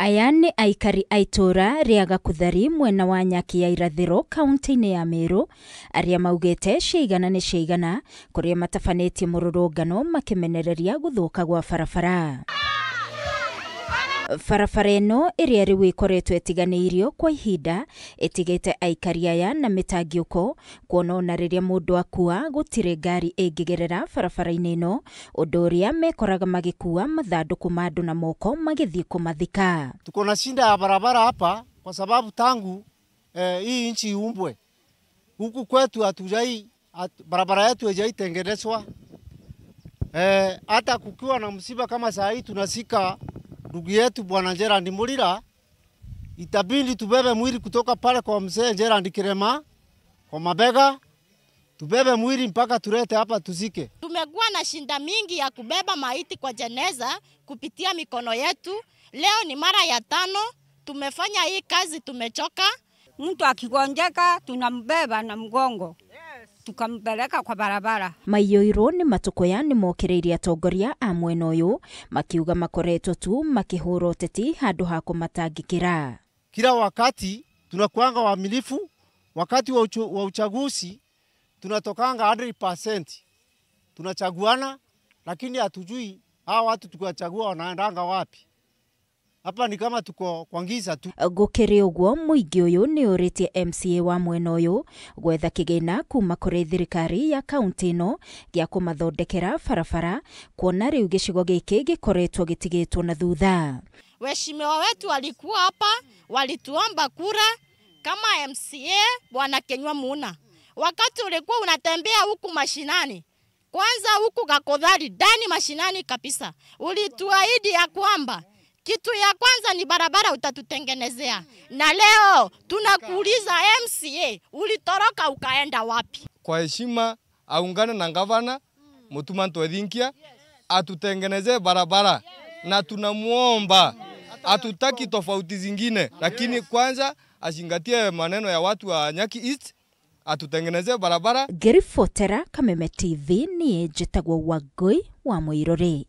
Aya nĩ aikari a itura rĩa Gakuthari mwena wa Nyaki ya irathĩro kaunti-inĩ ya Meru arĩa maugĩte ciigana nĩ ciigana kũrĩa matabanĩtie mũrũrũngano makĩmenereria gũthũka gwa barabara. Barabara ĩno ĩrĩa rĩu ĩkoretwo ĩtiganĩirio kwa ihinda ĩtigĩte aikari aya na mĩtangĩũko kuona ona rĩrĩa mũndũ akua gũtirĩ ngari ĩngĩgerera barabara-inĩ ĩno, ũndũ ũrĩa mekoraga magĩkua mathandũkũ ma andũ na moko magĩthiĩ kũmathika. Tuko na shida ya barabara hapa kwa sababu tangu hii nchi iumbwe huku kwetu barabara yetu haijaitengenezwa. Hata kukiwa na msiba kama saa hii tunasika ndugu yetu Bwana Gerald Murira, itabidi tubebe mwili kutoka pale kwa mzee Gerald Kirema kwa mabega, tubebe mwili mpaka tulete hapa tuzike. Tumekuwa na shinda mingi ya kubeba maiti kwa jeneza kupitia mikono yetu. Leo ni mara ya 5 tumefanya hii kazi, tumechoka. Mtu akigonjeka tunambeba na mgongo. Tukampeleka kwa barabara. Maiyũirwo nĩ matũkũya nĩ mokĩrĩirie atongoria a mwena ũyũ makiuga makoretwo tu makĩhũra ũteti handũ ha kũmatangĩkĩra. Kila wakati tunakuanga waaminifu, wakati wa uchaguzi tunatokanga 100%. Tunachaguana lakini hatujui hao watu tukachagua wanaendanga wapi. Hapa ni kama tuko kwa giza tu. Gũkĩrĩ ũguo mũingĩ ũyũ nĩ ũrĩtie MCA wa mwena ũyũ gwetha kĩgĩna kuma kũrĩ thirikari ya kaunti ĩno gĩa kũmathondekera barabara kuona rĩu gĩcigo gĩkĩ gĩkoretwo gĩtigĩtwo na thutha. Waheshimiwa wetu walikuwa hapa, walituomba kura kama MCA Bwana Kenywa Muna. Wakati ulikuwa unatembea huku mashinani, kwanza huku Gakuthari ndani mashinani kabisa, ulituahidi ya kwamba kitu ya kwanza ni barabara utatutengenezea. Na leo tunakuuliza MCA, ulitoroka ukaenda wapi? Kwa heshima aungane na gavana Mutumanto Edinkia atutengenezee barabara. Na tunamuomba atutaki tofauti zingine, lakini kwanza azingatie maneno ya watu wa Nyaki East, atutengenezee barabara. Ngĩribotera Kameme TV niĩ njĩtagwo Wangui wa Mũirũrĩ.